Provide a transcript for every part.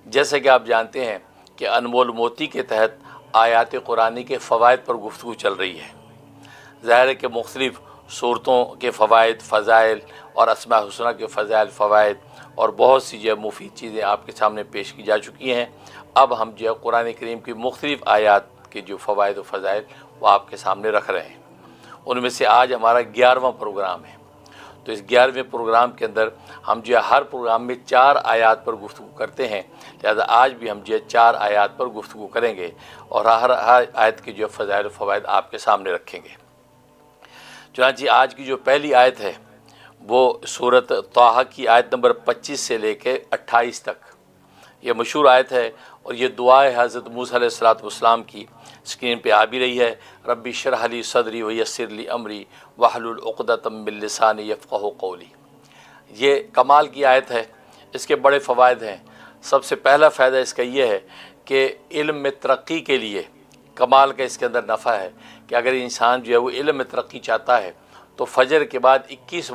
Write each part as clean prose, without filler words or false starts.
جیسے کہ آپ جانتے ہیں کہ انمول موتی کے تحت آیات قرآنی کے فوائد پر گفتگو چل رہی ہے۔ ظاہر ہے کہ مختلف صورتوں کے فوائد، فضائل اور اسماء الحسنہ کے فضائل، فوائد اور بہت سی جو ہے مفید چیزیں آپ کے سامنے پیش کی جا چکی ہیں۔ اب ہم جو ہے قرآن کریم کی مختلف آیات کے جو فوائد و فضائل وہ آپ کے سامنے رکھ رہے ہیں۔ ان میں سے آج ہمارا 11واں پروگرام ہے۔ تو اس 11ویں پروگرام کے اندر ہم جو ہے ہر پروگرام میں 4 آیات پر گفتگو کرتے ہیں، لہذا آج بھی ہم جو ہے 4 آیات پر گفتگو کریں گے اور ہر آیت کے جو فضائل و فوائد آپ کے سامنے رکھیں گے۔ چنانچہ آج کی جو پہلی آیت ہے وہ سورۃ طٰہٰ کی آیت نمبر 25 سے لے کے 28 تک، یہ مشہور آیت ہے اور یہ دعا ہے حضرت موسیٰ علیہ السلام کی، اسکرین پہ آ بھی رہی ہے۔ ربی اشرح لی صدری ویسر لی امری واحلل عقدۃ من لسانی یفقہوا قولی۔ یہ کمال کی آیت ہے، اس کے بڑے فوائد ہیں۔ سب سے پہلا فائدہ اس کا یہ ہے کہ علم میں ترقی کے لیے کمال کا اس کے اندر نفع ہے کہ اگر انسان جو ہے وہ علم میں ترقی چاہتا ہے تو فجر کے بعد 21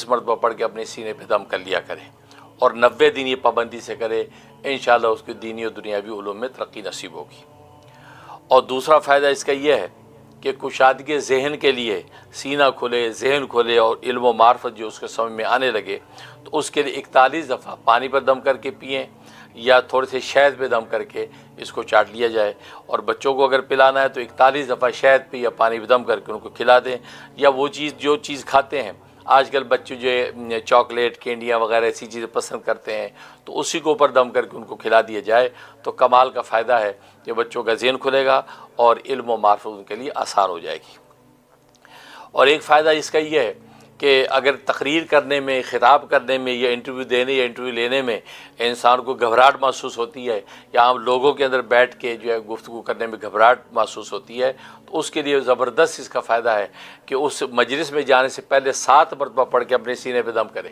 مرتبہ پڑھ کے اپنے سینے پہ دم کر لیا کرے اور 90 دن یہ پابندی سے کرے، انشاءاللہ اس کی دینی و دنیاوی علوم میں ترقی نصیب ہوگی۔ اور دوسرا فائدہ اس کا یہ ہے کہ کشادگی ذہن کے لیے سینہ کھلے، ذہن کھلے اور علم و معرفت جو اس کے سمجھ میں آنے لگے، تو اس کے لیے 41 دفعہ پانی پر دم کر کے پئیں یا تھوڑے سے شہد پہ دم کر کے اس کو چاٹ لیا جائے، اور بچوں کو اگر پلانا ہے تو 41 دفعہ شہد پہ یا پانی پہ دم کر کے ان کو کھلا دیں، یا وہ جو چیز کھاتے ہیں۔ آج کل بچے جو چاکلیٹ، کینڈیاں وغیرہ ایسی چیزیں پسند کرتے ہیں، تو اسی کو اوپر دم کر کے ان کو کھلا دیا جائے تو کمال کا فائدہ ہے کہ بچوں کا ذہن کھلے گا اور علم و معرفت ان کے لیے آسان ہو جائے گی۔ اور ایک فائدہ اس کا یہ ہے کہ اگر تقریر کرنے میں، خطاب کرنے میں یا انٹرویو دینے یا انٹرویو لینے میں انسان کو گھبراہٹ محسوس ہوتی ہے یا عام لوگوں کے اندر بیٹھ کے جو ہے گفتگو کرنے میں گھبراہٹ محسوس ہوتی ہے، تو اس کے لیے زبردست اس کا فائدہ ہے کہ اس مجلس میں جانے سے پہلے 7 مرتبہ پڑھ کے اپنے سینے پہ دم کرے،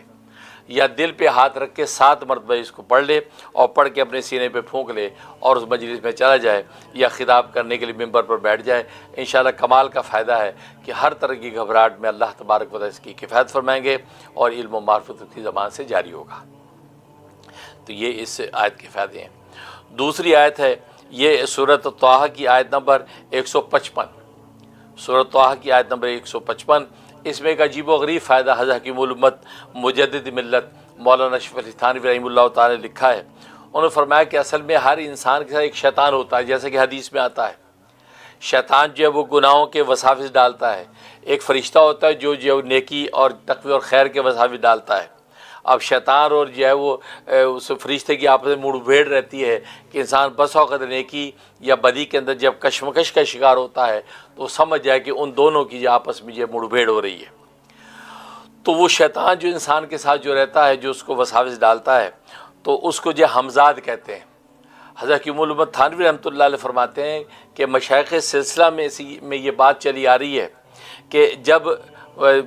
یا دل پہ ہاتھ رکھ کے 7 مرتبہ اس کو پڑھ لے اور پڑھ کے اپنے سینے پہ پھونک لے اور اس مجلس میں چلا جائے یا خطاب کرنے کے لیے ممبر پر بیٹھ جائے۔ انشاءاللہ کمال کا فائدہ ہے کہ ہر طرح کی گھبراہٹ میں اللہ تبارک و تعالیٰ اس کی کفایت فرمائیں گے اور علم و معرفت کی زبان سے جاری ہوگا۔ تو یہ اس آیت کے فائدے ہیں۔ دوسری آیت ہے یہ سورۃ طٰہٰ کی آیت نمبر 155، سورۃ طٰہٰ کی آیت نمبر 155۔ اس میں ایک عجیب و غریب فائدہ حضرت حکیم الامت مجدد ملت مولانا اشرف علی تھانوی رحمہ اللہ تعالیٰ نے لکھا ہے۔ انہوں نے فرمایا کہ اصل میں ہر انسان کے ساتھ ایک شیطان ہوتا ہے، جیسے کہ حدیث میں آتا ہے۔ شیطان جو ہے وہ گناہوں کے وساوس ڈالتا ہے، ایک فرشتہ ہوتا ہے جو نیکی اور تقوی اور خیر کے وساوس ڈالتا ہے۔ اب شیطان اور جو ہے وہ اس فرشتے کی آپس میں مڑ بھیڑ رہتی ہے کہ انسان بسا اوقات نیکی یا بدی کے اندر جب کشمکش کا شکار ہوتا ہے تو وہ سمجھ جائے کہ ان دونوں کی جو آپس میں جو مڑ بھیڑ ہو رہی ہے، تو وہ شیطان جو انسان کے ساتھ جو رہتا ہے، جو اس کو وساوس ڈالتا ہے، تو اس کو جو حمزاد کہتے ہیں۔ حضرت حکیم الامت تھانوی رحمۃ اللہ علیہ فرماتے ہیں کہ مشائخ سلسلہ میں یہ بات چلی آ رہی ہے کہ جب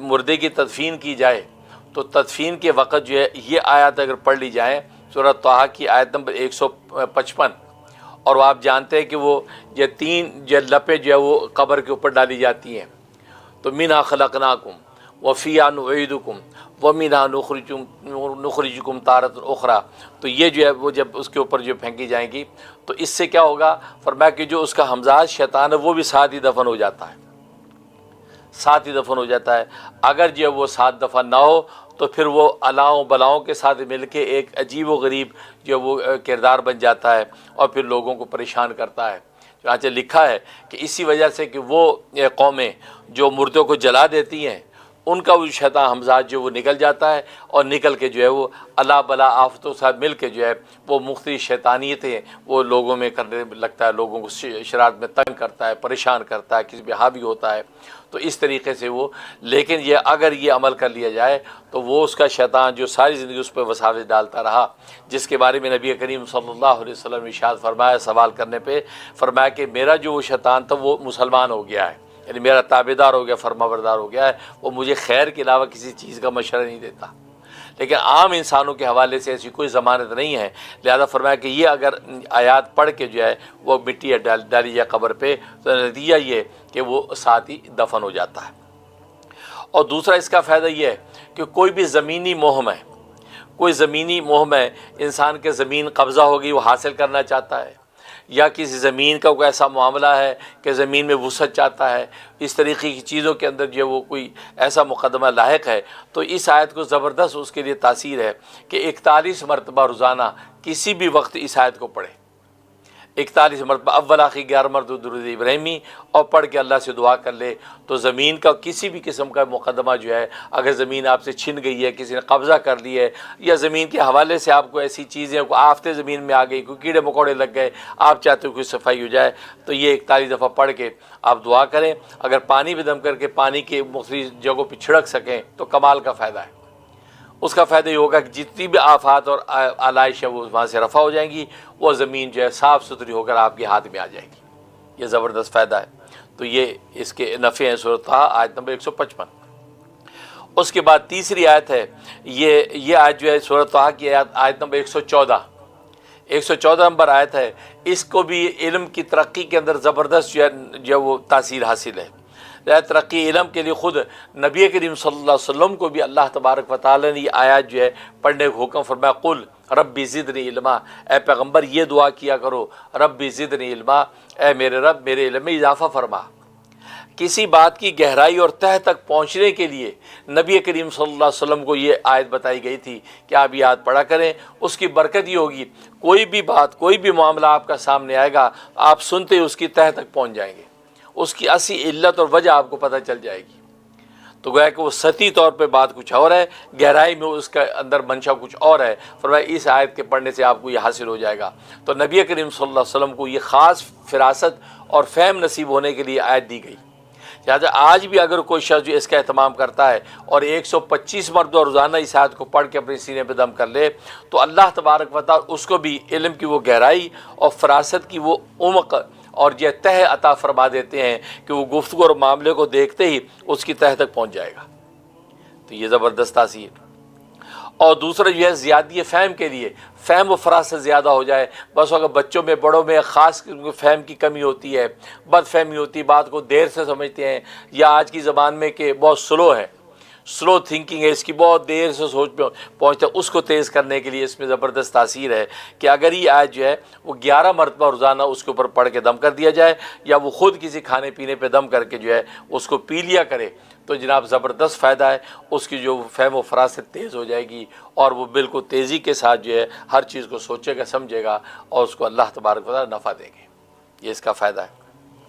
مردے کی تدفین کی جائے تو تدفین کے وقت جو ہے یہ آیات اگر پڑھ لی جائیں، سورۃ طٰہٰ کی آیت نمبر 155، اور وہ آپ جانتے ہیں کہ وہ یہ 3 جو لپیں جو ہے وہ قبر کے اوپر ڈالی جاتی ہیں، تو منھا خلقناکم وفیہا نعیدکم ومنھا نخرجکم تارۃ اخریٰ، تو یہ جو ہے وہ جب اس کے اوپر جو پھینکی جائیں گی تو اس سے کیا ہوگا؟ فرمایا کہ جو اس کا حمزاد شیطان ہے وہ بھی ساتھ ہی دفن ہو جاتا ہے، ساتھ ہی دفن ہو جاتا ہے۔ اگر جو وہ 7 دفعہ نہ ہو تو پھر وہ الاؤں بلاؤں کے ساتھ مل کے ایک عجیب و غریب جو وہ کردار بن جاتا ہے اور پھر لوگوں کو پریشان کرتا ہے۔ چنانچہ لکھا ہے کہ اسی وجہ سے کہ وہ قومیں جو مردوں کو جلا دیتی ہیں ان کا وہ شیطان حمزاد جو وہ نکل جاتا ہے اور نکل کے جو ہے وہ اللہ بلا آفتوں کے ساتھ مل کے جو ہے وہ مختلف شیطانیتیں وہ لوگوں میں کرنے لگتا ہے، لوگوں کو شرارت میں تنگ کرتا ہے، پریشان کرتا ہے، کسی پہ حاوی ہوتا ہے۔ تو اس طریقے سے وہ، لیکن یہ اگر یہ عمل کر لیا جائے تو وہ اس کا شیطان جو ساری زندگی اس پہ وساوس ڈالتا رہا، جس کے بارے میں نبی کریم صلی اللہ علیہ وسلم نے ارشاد فرمایا سوال کرنے پہ، فرمایا کہ میرا جو وہ شیطان تھا وہ مسلمان ہو گیا ہے، یعنی میرا تابعدار ہو گیا، فرما بردار ہو گیا ہے، وہ مجھے خیر کے علاوہ کسی چیز کا مشورہ نہیں دیتا۔ لیکن عام انسانوں کے حوالے سے ایسی کوئی ضمانت نہیں ہے، لہذا فرمایا کہ یہ اگر آیات پڑھ کے جو ہے وہ مٹی ڈالی جائے قبر پہ تو نتیجہ یہ کہ وہ ساتھ ہی دفن ہو جاتا ہے۔ اور دوسرا اس کا فائدہ یہ ہے کہ کوئی بھی زمینی مہم ہے، کوئی زمینی موہ میں انسان کے زمین قبضہ ہوگی وہ حاصل کرنا چاہتا ہے، یا کسی زمین کا کوئی ایسا معاملہ ہے کہ زمین میں وسعت چاہتا ہے، اس طریقے کی چیزوں کے اندر جو وہ کوئی ایسا مقدمہ لاحق ہے، تو اس آیت کو زبردست اس کے لیے تاثیر ہے کہ 41 مرتبہ روزانہ کسی بھی وقت اس آیت کو پڑھے، 41 مرتبہ اول آخری 11 مرتبہ درود ابراہیمی اور پڑھ کے اللہ سے دعا کر لے، تو زمین کا کسی بھی قسم کا مقدمہ جو ہے، اگر زمین آپ سے چھن گئی ہے، کسی نے قبضہ کر لی ہے، یا زمین کے حوالے سے آپ کو ایسی چیزیں، کوئی آفتیں زمین میں آ گئی، کوئی کیڑے مکوڑے لگ گئے، آپ چاہتے ہو کوئی صفائی ہو جائے، تو یہ 41 دفعہ پڑھ کے آپ دعا کریں۔ اگر پانی میں دم کر کے پانی کے مختلف جگہوں پہ چھڑک سکیں تو کمال کا فائدہ ہے۔ اس کا فائدہ یہ ہوگا کہ جتنی بھی آفات اور آلائش ہے وہ وہاں سے رفع ہو جائیں گی، وہ زمین جو ہے صاف ستھری ہو کر آپ کے ہاتھ میں آ جائے گی۔ یہ زبردست فائدہ ہے۔ تو یہ اس کے نفع ہیں سورۃ طٰہٰ آیت نمبر 155۔ اس کے بعد تیسری آیت ہے، یہ آیت جو ہے سورۃ طٰہٰ کی آیت نمبر 114 نمبر آیت ہے۔ اس کو بھی علم کی ترقی کے اندر زبردست جو ہے وہ تاثیر حاصل ہے۔ ترقی علم کے لیے خود نبی کریم صلی اللہ علیہ وسلم کو بھی اللہ تبارک و تعالی نے یہ آیات جو ہے پڑھنے کو حکم فرمایا، قل ربی زدنی علما، اے پیغمبر یہ دعا کیا کرو، ربی زدنی علما، اے میرے رب میرے علم میں اضافہ فرما۔ کسی بات کی گہرائی اور تہ تک پہنچنے کے لیے نبی کریم صلی اللہ علیہ وسلم کو یہ آیت بتائی گئی تھی کہ آپ یہ آیت پڑھا کریں۔ اس کی برکت یہ ہوگی، کوئی بھی بات، کوئی بھی معاملہ آپ کا سامنے آئے گا، آپ سنتے ہی اس کی تہ تک پہنچ جائیں گے، اس کی اصلی علت اور وجہ آپ کو پتہ چل جائے گی۔ تو گویا کہ وہ سطحی طور پہ بات کچھ اور ہے، گہرائی میں اس کا اندر منشا کچھ اور ہے۔ فرمایا اس آیت کے پڑھنے سے آپ کو یہ حاصل ہو جائے گا۔ تو نبی کریم صلی اللہ علیہ وسلم کو یہ خاص فراست اور فہم نصیب ہونے کے لیے آیت دی گئی۔ لہٰذا آج بھی اگر کوئی شخص جو اس کا اہتمام کرتا ہے اور 125 مرتبہ روزانہ اس آیت کو پڑھ کے اپنے سینے پہ دم کر لے، تو اللہ تبارک و تعالی اس کو بھی علم کی وہ گہرائی اور فراست کی وہ عمق اور یہ تہ عطا فرما دیتے ہیں کہ وہ گفتگو اور معاملے کو دیکھتے ہی اس کی تہ تک پہنچ جائے گا۔ تو یہ زبردست تاثیر۔ اور دوسرا جو ہے زیادی فہم کے لیے، فہم و فراست زیادہ ہو جائے۔ بس اگر بچوں میں بڑوں میں خاص فہم کی کمی ہوتی ہے، بد فہمی ہوتی ہے، بات کو دیر سے سمجھتے ہیں، یا آج کی زبان میں کہ بہت سلو ہے، سلو تھنکنگ ہے، اس کی بہت دیر سے سوچ پہ پہنچتا ہے، اس کو تیز کرنے کے لیے اس میں زبردست تاثیر ہے کہ اگر یہ آیت جو ہے وہ 11 مرتبہ روزانہ اس کے اوپر پڑھ کے دم کر دیا جائے، یا وہ خود کسی کھانے پینے پہ دم کر کے جو ہے اس کو پی لیا کرے، تو جناب زبردست فائدہ ہے۔ اس کی جو فہم و فراست تیز ہو جائے گی، اور وہ بالکل تیزی کے ساتھ جو ہے ہر چیز کو سوچے گا، سمجھے گا، اور اس کو اللہ تبارک و تعالی نفع دیں گے۔ یہ اس کا فائدہ ہے۔